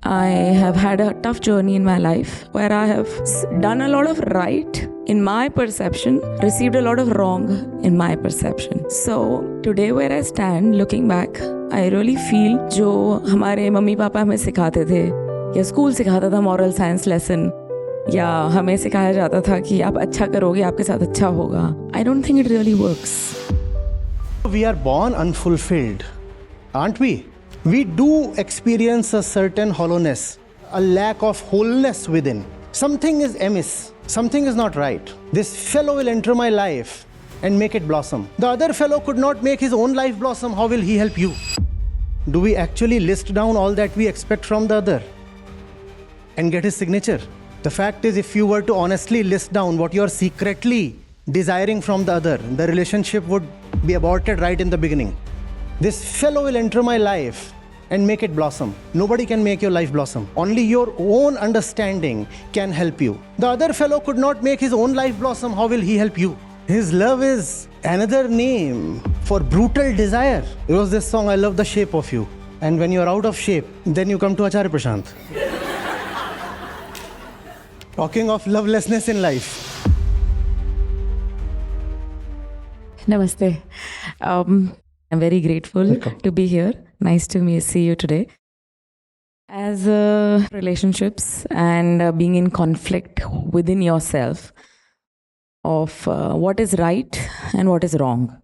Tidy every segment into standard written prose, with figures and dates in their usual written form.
I have had a tough journey in my life where I have done a lot of right in my perception, received a lot of wrong in my perception. So today where I stand, looking back, I really feel जो हमारे mummy papa हमें सिखाते थे या school सिखाता था moral science lesson या हमें सिखाया जाता था कि आप अच्छा करोगे आपके साथ अच्छा होगा. I don't think it really works. We are born unfulfilled, aren't we? We do experience a certain hollowness, a lack of wholeness within. Something is amiss, something is not right. This fellow will enter my life and make it blossom. The other fellow could not make his own life blossom. How will he help you? Do we actually list down all that we expect from the other and get his signature? The fact is, if you were to honestly list down what you are secretly desiring from the other, the relationship would be aborted right in the beginning. This fellow will enter my life and make it blossom. Nobody can make your life blossom. Only your own understanding can help you. The other fellow could not make his own life blossom. How will he help you? His love is another name for brutal desire. It was this song, I love the shape of you. And when you're out of shape, then you come to Acharya Prashant. Talking of lovelessness in life. Namaste. I'm very grateful Welcome. to be here. Nice to see you today. As relationships and being in conflict within yourself of what is right and what is wrong.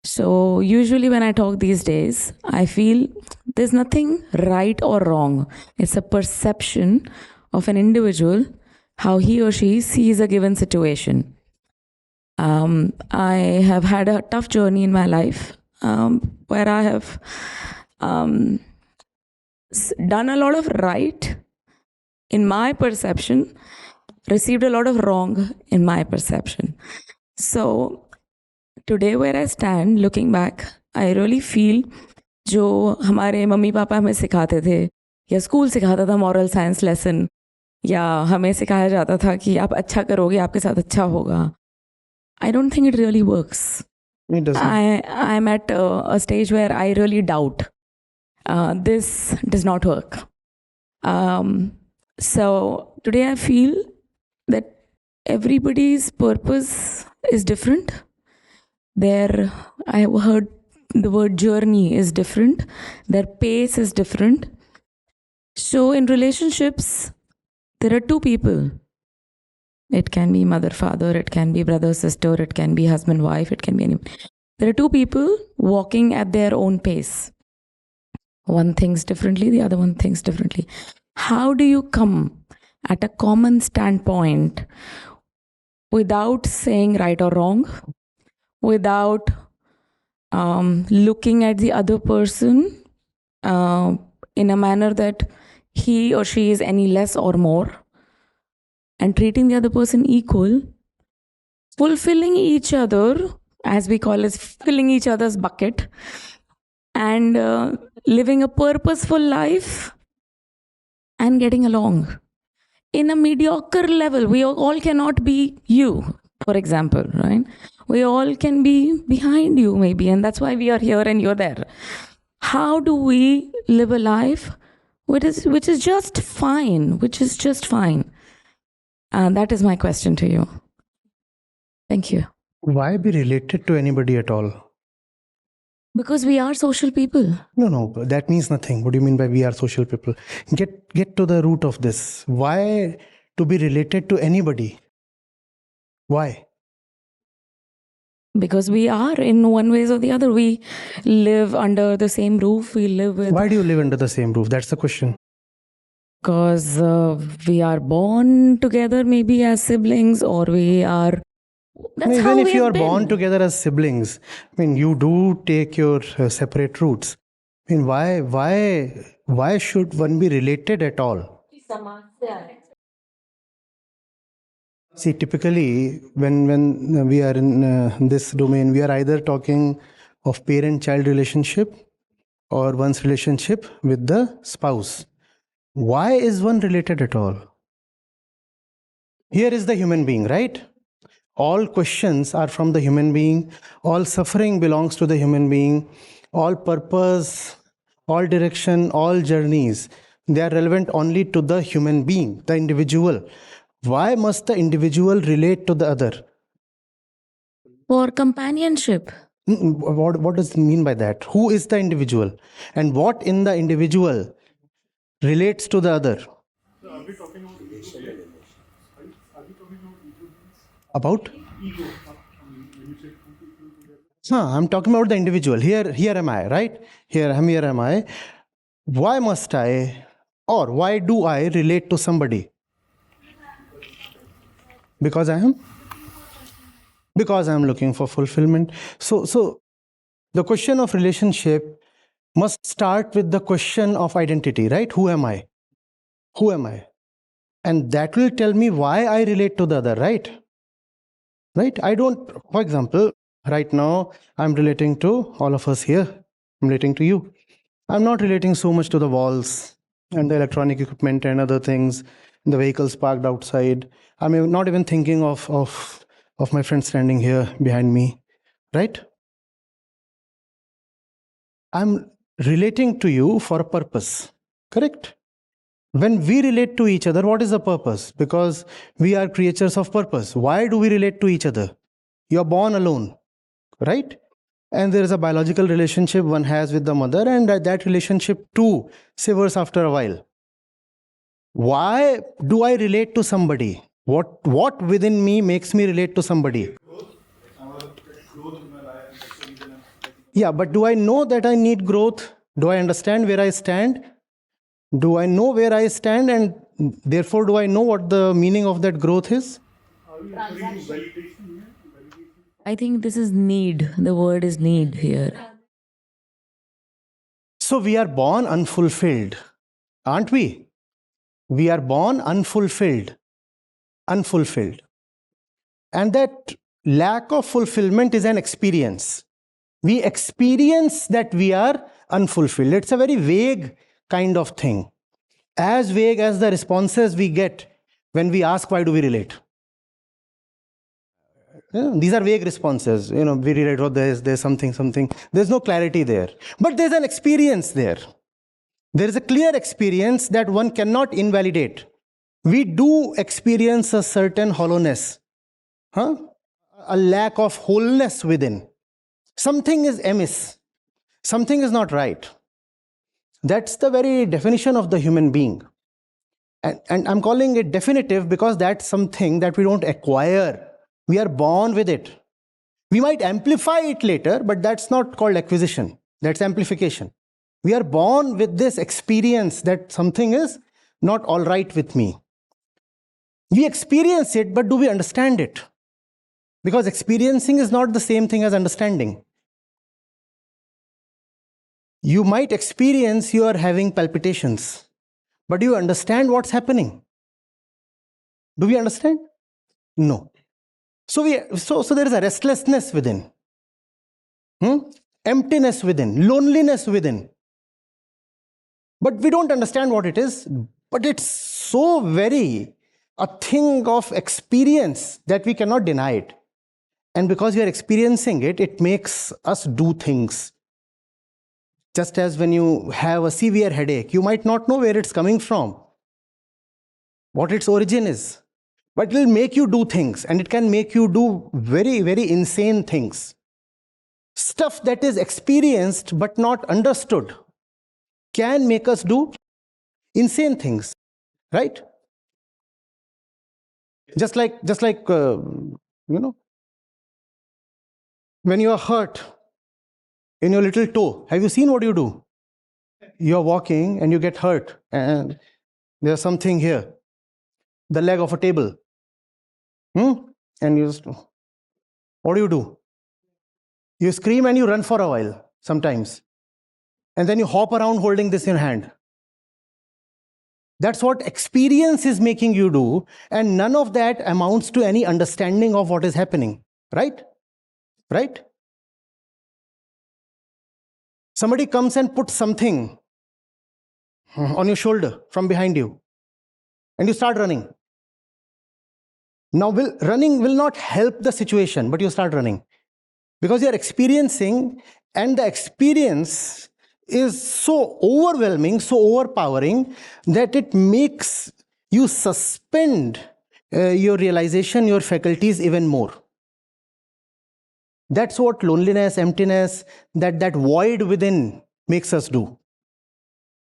So usually when I talk these days, I feel there's nothing right or wrong. It's a perception of an individual, how he or she sees a given situation. I have had a tough journey in my life where I have done a lot of right in my perception, received a lot of wrong in my perception. So today where I stand, looking back, I really feel जो हमारे mummy papa हमें सिखाते थे या school सिखाता था moral science lesson या हमें सिखाया जाता था कि आप अच्छा करोगे आपके साथ अच्छा होगा. I don't think it really works. It doesn't. I'm at a stage where I really doubt this does not work. So today I feel that everybody's purpose is different. I heard the word journey is different. Their pace is different. So in relationships, there are two people. It can be mother, father, it can be brother, sister, it can be husband, wife, it can be anyone. There are two people walking at their own pace. One thinks differently, the other one thinks differently. How do you come at a common standpoint without saying right or wrong, without looking at the other person in a manner that he or she is any less or more, and treating the other person equal, fulfilling each other, as we call it, filling each other's bucket, and living a purposeful life and getting along. In a mediocre level, we all cannot be you, for example, right? We all can be behind you maybe, and that's why we are here and you're there. How do we live a life which is just fine, That is my question to you. Thank you. Why be related to anybody at all? Because we are social people. No, that means nothing. What do you mean by we are social people? Get to the root of this. Why to be related to anybody? Why? Because we are, in one way or the other. We live under the same roof. We live with... Why do you live under the same roof? That's the question. Because we are born together maybe as siblings, or we are... That's how Even if we you have are been. born together as siblings, you do take your separate routes. Why should one be related at all? See, typically, when we are in this domain, we are either talking of parent-child relationship or one's relationship with the spouse. Why is one related at all? Here is the human being, right? All questions are from the human being. All suffering belongs to the human being. All purpose, all direction, all journeys They are relevant only to the human being, the individual. Why must the individual relate to the other? For companionship. What does it mean by that? Who is the individual? And what in the individual relates to the other? About? I'm talking about the individual. Here am I, right? Here am I. Why must I, or why do I relate to somebody? Because I am? Because I am looking for fulfillment. So the question of relationship must start with the question of identity, right? Who am I? Who am I? And that will tell me why I relate to the other, right? Right? I don't, for example, right now I'm relating to all of us here. I'm relating to you. I'm not relating so much to the walls and the electronic equipment and other things, the vehicles parked outside. I'm not even thinking of my friend standing here behind me, right? I'm relating to you for a purpose, correct? When we relate to each other, what is the purpose? Because we are creatures of purpose. Why do we relate to each other? You're born alone, right? And there is a biological relationship one has with the mother, and that relationship too severs after a while. Why do I relate to somebody? What within me makes me relate to somebody? Yeah, but do I know that I need growth? Do I understand where I stand? Do I know where I stand, and therefore do I know what the meaning of that growth is? I think this is need. The word is need here. So we are born unfulfilled, aren't we? We are born unfulfilled. Unfulfilled. And that lack of fulfillment is an experience. We experience that we are unfulfilled. It's a very vague kind of thing. As vague as the responses we get when we ask, why do we relate? These are vague responses. We relate, oh, there's something. There's no clarity there. But there's an experience there. There is a clear experience that one cannot invalidate. We do experience a certain hollowness, a lack of wholeness within. Something is amiss. Something is not right. That's the very definition of the human being. And I'm calling it definitive because that's something that we don't acquire. We are born with it. We might amplify it later, but that's not called acquisition. That's amplification. We are born with this experience that something is not all right with me. We experience it, but do we understand it? Because experiencing is not the same thing as understanding. You might experience you are having palpitations, but do you understand what's happening? Do we understand? No. So there is a restlessness within, emptiness within, loneliness within. But we don't understand what it is. But it's so very a thing of experience that we cannot deny it. And because we are experiencing it, it makes us do things. Just as when you have a severe headache, you might not know where it's coming from, what its origin is. But it will make you do things, and it can make you do very, very insane things. Stuff that is experienced but not understood can make us do insane things, right? Just like when you are hurt in your little toe, have you seen what you do? You're walking and you get hurt, and there's something here, the leg of a table. And what do? You scream and you run for a while sometimes. And then you hop around holding this in your hand. That's what experience is making you do. And none of that amounts to any understanding of what is happening. Right? Right? Somebody comes and puts something on your shoulder from behind you. And you start running. Now, running will not help the situation, but you start running. Because you are experiencing, and the experience is so overwhelming, so overpowering, that it makes you suspend your realization, your faculties even more. That's what loneliness, emptiness, that void within makes us do.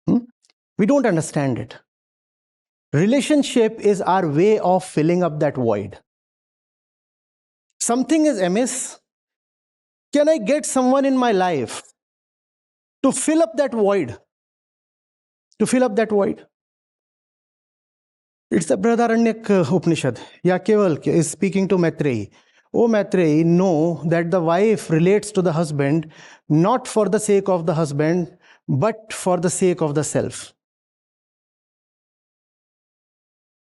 We don't understand it. Relationship is our way of filling up that void. Something is amiss. Can I get someone in my life to fill up that void? To fill up that void. It's the Brihadaranyaka Upanishad. Yakevalkya is speaking to Maitreyi. Oh Maitreyi, know that the wife relates to the husband not for the sake of the husband, but for the sake of the self.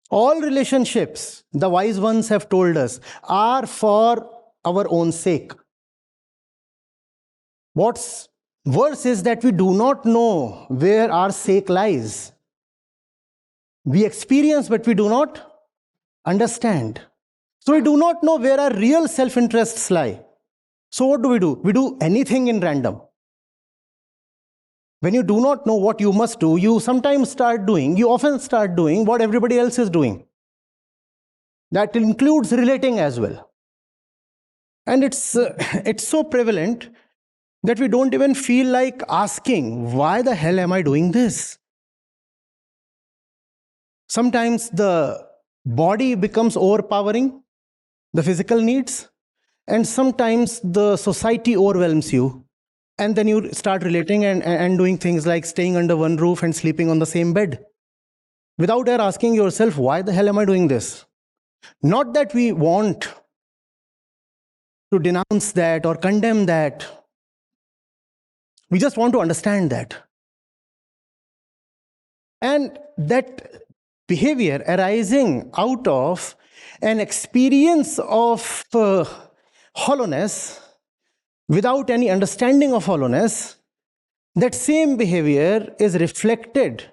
All relationships, the wise ones have told us, are for our own sake. What's worse is that we do not know where our sake lies. We experience, but we do not understand. So we do not know where our real self-interests lie. So what do? We do anything in random. When you do not know what you must do, you often start doing what everybody else is doing. That includes relating as well. And it's so prevalent that we don't even feel like asking, why the hell am I doing this? Sometimes the body becomes overpowering, the physical needs, and sometimes the society overwhelms you. And then you start relating and doing things like staying under one roof and sleeping on the same bed, without ever asking yourself, why the hell am I doing this? Not that we want to denounce that or condemn that. We just want to understand that. And that behavior arising out of an experience of hollowness, without any understanding of hollowness, that same behavior is reflected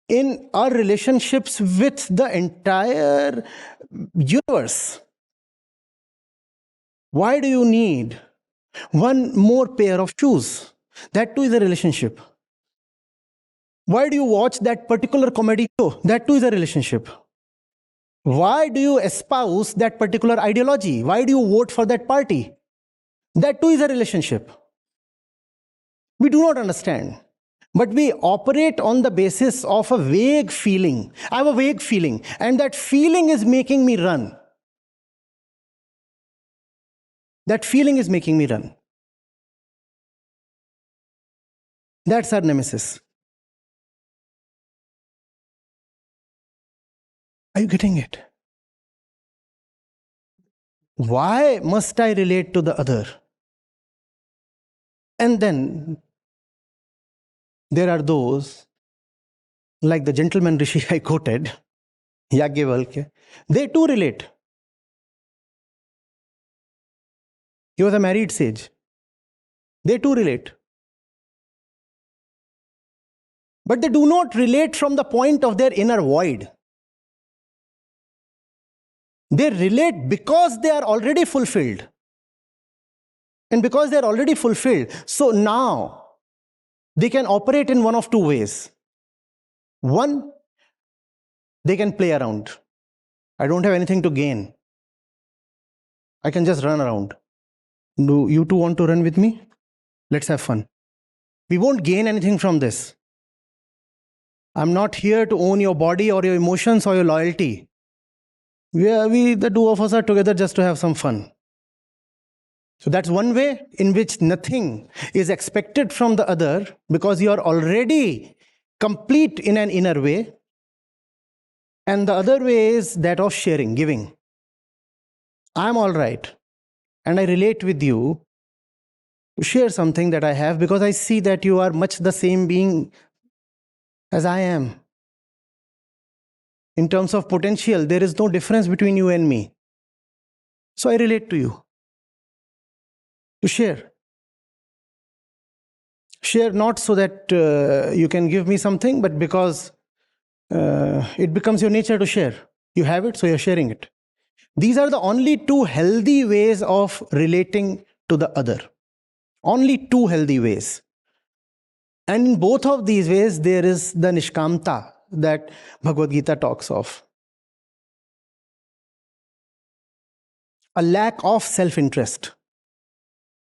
in our relationships with the entire universe. Why do you need one more pair of shoes? That too is a relationship. Why do you watch that particular comedy show? That too is a relationship. Why do you espouse that particular ideology? Why do you vote for that party? That too is a relationship. We do not understand. But we operate on the basis of a vague feeling. I have a vague feeling, and that feeling is making me run. That feeling is making me run. That's our nemesis. Are you getting it? Why must I relate to the other? And then there are those, like the gentleman Rishi I quoted, Yagyavalkya, they too relate. He was a married sage. They too relate. But they do not relate from the point of their inner void. They relate because they are already fulfilled. And because they are already fulfilled, so now they can operate in one of two ways. One, they can play around. I don't have anything to gain. I can just run around. Do you two want to run with me? Let's have fun. We won't gain anything from this. I'm not here to own your body or your emotions or your loyalty. The two of us are together just to have some fun. So that's one way in which nothing is expected from the other because you are already complete in an inner way. And the other way is that of sharing, giving. I'm all right. And I relate with you to share something that I have because I see that you are much the same being as I am. In terms of potential, there is no difference between you and me. So I relate to you. To share. Share not so that you can give me something, but because it becomes your nature to share. You have it, so you're sharing it. These are the only two healthy ways of relating to the other. Only two healthy ways. And in both of these ways, there is the nishkamta that Bhagavad Gita talks of. A lack of self-interest.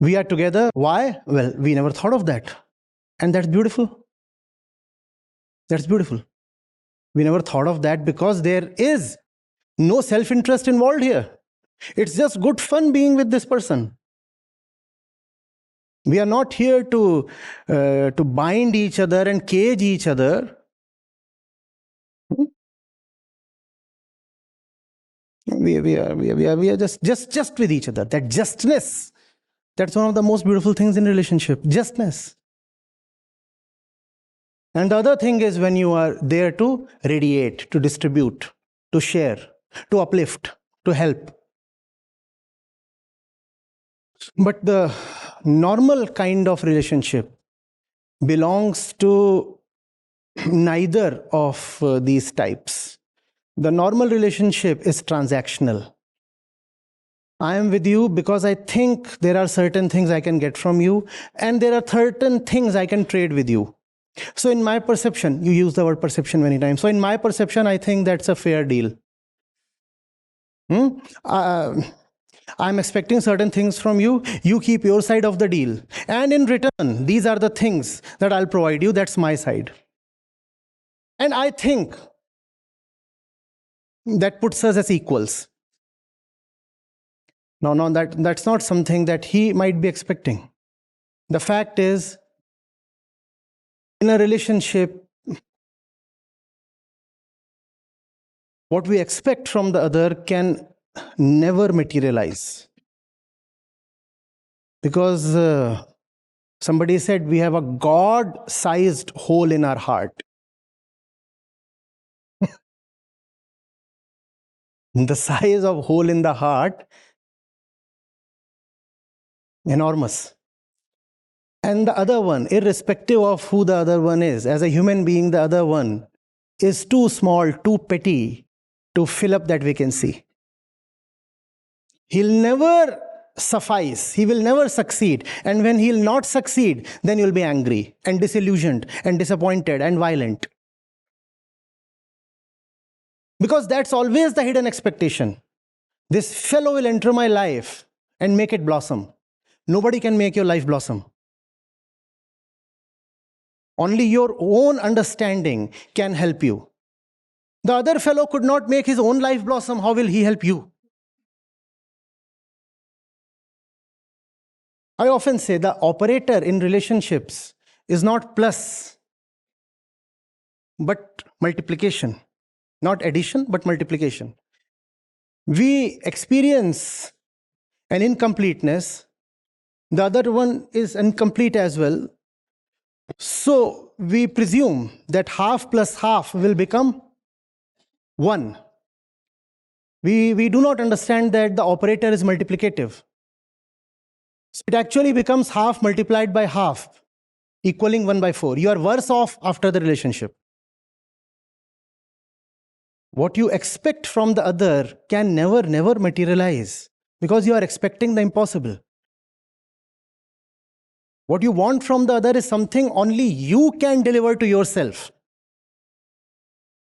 We are together. Why? Well, we never thought of that. And that's beautiful. That's beautiful. We never thought of that because there is no self-interest involved here. It's just good fun being with this person. We are not here to bind each other and cage each other. We are just with each other. That justness, that's one of the most beautiful things in relationship. Justness. And the other thing is when you are there to radiate, to distribute, to share, to uplift, to help. But the normal kind of relationship belongs to neither of these types. The normal relationship is transactional. I am with you because I think there are certain things I can get from you, and there are certain things I can trade with you. So in my perception, you use the word perception many times. So in my perception, I think that's a fair deal. I'm expecting certain things from you. You keep your side of the deal. And in return, these are the things that I'll provide you. That's my side. And I think that puts us as equals. No, that's not something that he might be expecting. The fact is, in a relationship, what we expect from the other can never materialize. Because somebody said we have a God-sized hole in our heart. The size of hole in the heart, enormous. And the other one, irrespective of who the other one is, as a human being, the other one is too small, too petty to fill up that vacancy. He'll never suffice. He will never succeed. And when he'll not succeed, then you'll be angry and disillusioned and disappointed and violent. Because that's always the hidden expectation. This fellow will enter my life and make it blossom. Nobody can make your life blossom. Only your own understanding can help you. The other fellow could not make his own life blossom. How will he help you? I often say the operator in relationships is not plus, but multiplication. Not addition, but multiplication. We experience an incompleteness. The other one is incomplete as well. So we presume that half plus half will become 1. We do not understand that the operator is multiplicative. So it actually becomes half multiplied by half, equaling 1/4. You are worse off after the relationship. What you expect from the other can never materialize because you are expecting the impossible. What you want from the other is something only you can deliver to yourself.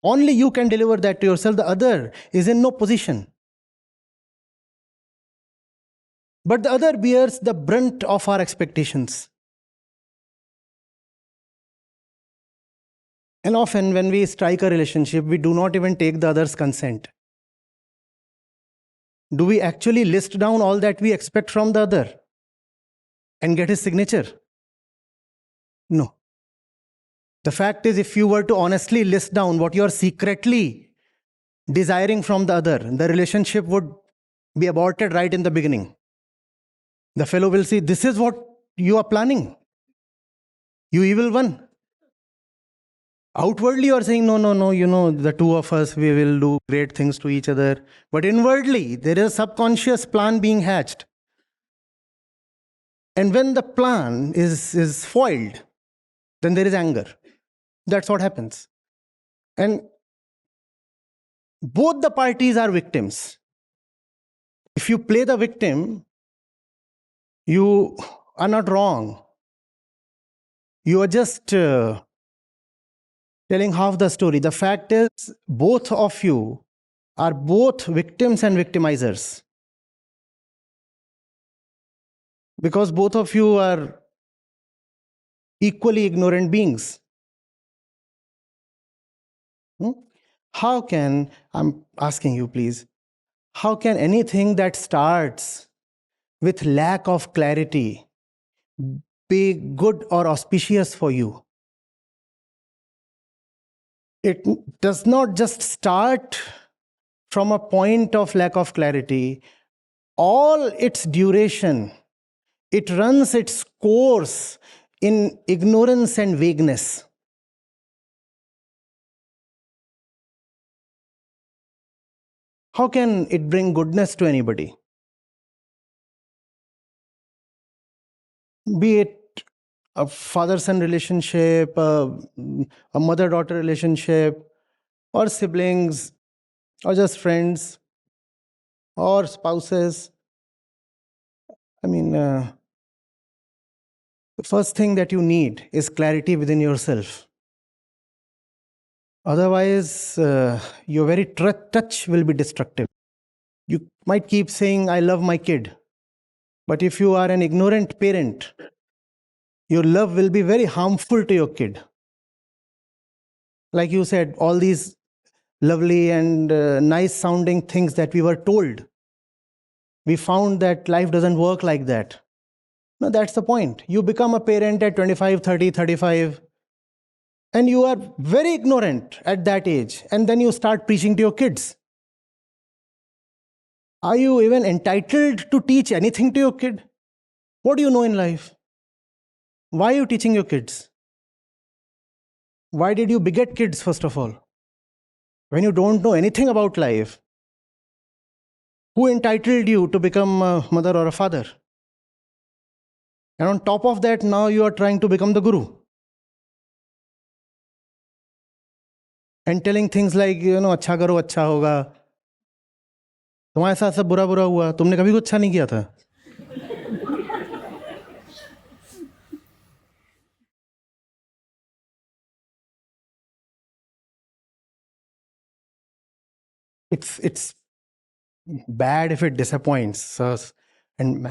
Only you can deliver that to yourself. The other is in no position. But the other bears the brunt of our expectations. And often when we strike a relationship, we do not even take the other's consent. Do we actually list down all that we expect from the other and get his signature? No. The fact is, if you were to honestly list down what you are secretly desiring from the other, the relationship would be aborted right in the beginning. The fellow will see, this is what you are planning, you evil one. Outwardly you are saying, no, the two of us, we will do great things to each other. But inwardly, there is a subconscious plan being hatched. And when the plan is foiled, then there is anger. That's what happens. And both the parties are victims. If you play the victim, you are not wrong. You are just telling half the story. The fact is, both of you are both victims and victimizers, because both of you are equally ignorant beings. Hmm? How can, I'm asking you please, how can anything that starts with lack of clarity be good or auspicious for you? It does not just start from a point of lack of clarity. All its duration, it runs its course in ignorance and vagueness. How can it bring goodness to anybody? Be it a father-son relationship, a mother-daughter relationship, or siblings, or just friends, or spouses. I mean, the first thing that you need is clarity within yourself. Otherwise, your very touch will be destructive. You might keep saying, I love my kid. But if you are an ignorant parent, your love will be very harmful to your kid. Like you said, all these lovely and nice sounding things that we were told, we found that life doesn't work like that. No, that's the point. You become a parent at 25, 30, 35, and you are very ignorant at that age. And then you start preaching to your kids. Are you even entitled to teach anything to your kid? What do you know in life? Why are you teaching your kids? Why did you beget kids, first of all? When you don't know anything about life, who entitled you to become a mother or a father? And on top of that, now you are trying to become the guru. And telling things like, अच्छा करो अच्छा होगा, तुम्हारे साथ सब बुरा बुरा हुआ, तुमने कभी कुछ अच्छा नहीं किया था. It's bad if it disappoints us, and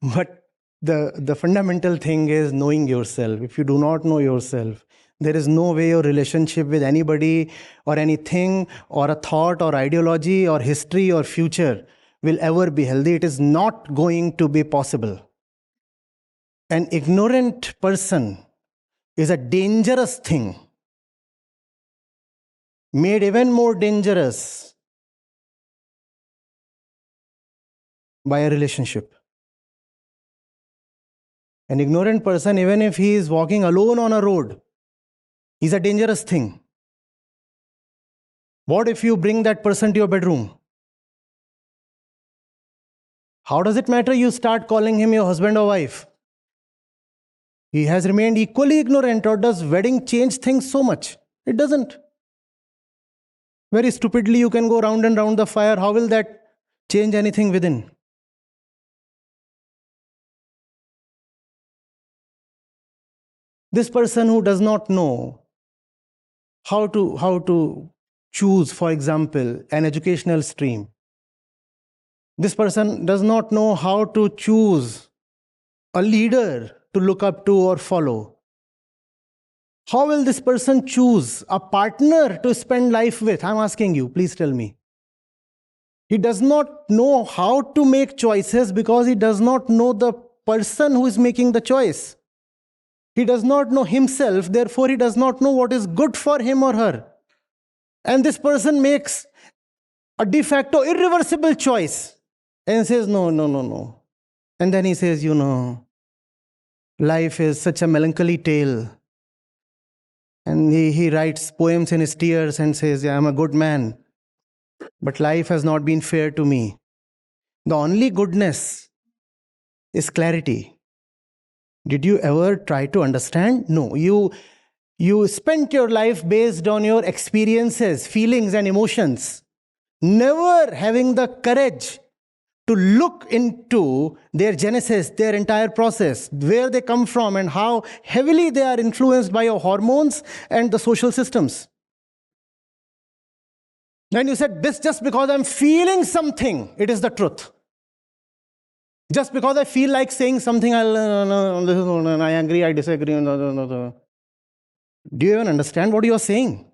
but the fundamental thing is knowing yourself. If you do not know yourself, there is no way your relationship with anybody or anything or a thought or ideology or history or future will ever be healthy. It is not going to be possible. An ignorant person is a dangerous thing, made even more dangerous by a relationship. An ignorant person, even if he is walking alone on a road, is a dangerous thing. What if you bring that person to your bedroom? How does it matter you start calling him your husband or wife? He has remained equally ignorant. Or does wedding change things so much? It doesn't. Very stupidly you can go round and round the fire. How will that change anything within? This person who does not know how to choose, for example, an educational stream. This person does not know how to choose a leader to look up to or follow. How will this person choose a partner to spend life with? I'm asking you, please tell me. He does not know how to make choices because he does not know the person who is making the choice. He does not know himself, therefore he does not know what is good for him or her. And this person makes a de facto irreversible choice and says, no, no, no, no. And then he says, life is such a melancholy tale. And he writes poems in his tears and says, yeah, I'm a good man, but life has not been fair to me. The only goodness is clarity. Did you ever try to understand? No. You spent your life based on your experiences, feelings, and emotions, never having the courage to look into their genesis, their entire process, where they come from, and how heavily they are influenced by your hormones and the social systems. Then you said, this just because I'm feeling something, it is the truth. Just because I feel like saying something, I agree, I disagree. Do you even understand what you are saying?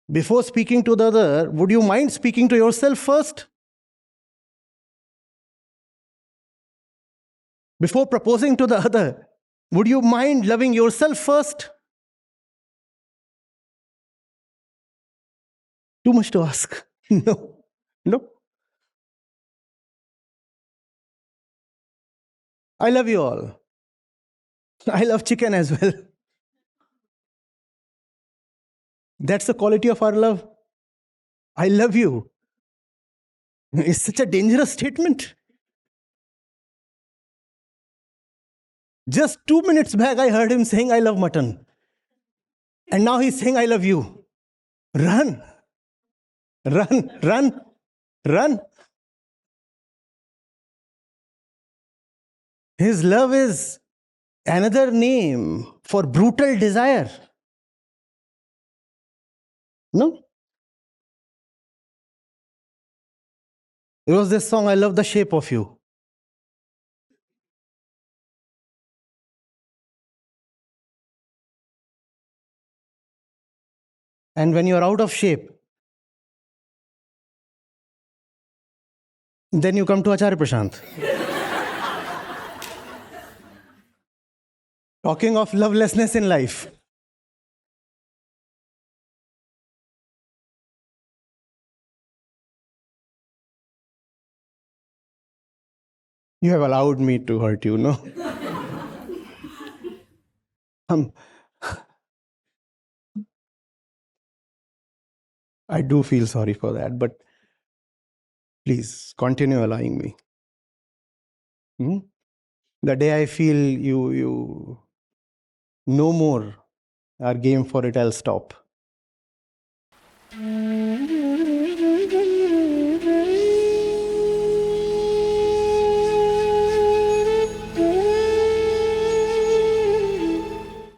Before speaking to the other, would you mind speaking to yourself first? Before proposing to the other, would you mind loving yourself first? Too much to ask. No. No. I love you all. I love chicken as well. That's the quality of our love. I love you. It's such a dangerous statement. Just 2 minutes back, I heard him saying, I love mutton. And now he's saying, I love you. Run. Run, run, run. His love is another name for brutal desire. No? It was this song, I love the shape of you. And when you're out of shape, then you come to Acharya Prashant. Talking of lovelessness in life. You have allowed me to hurt you, no? I do feel sorry for that, but please continue allowing me. The day I feel you no more are game for it, I'll stop.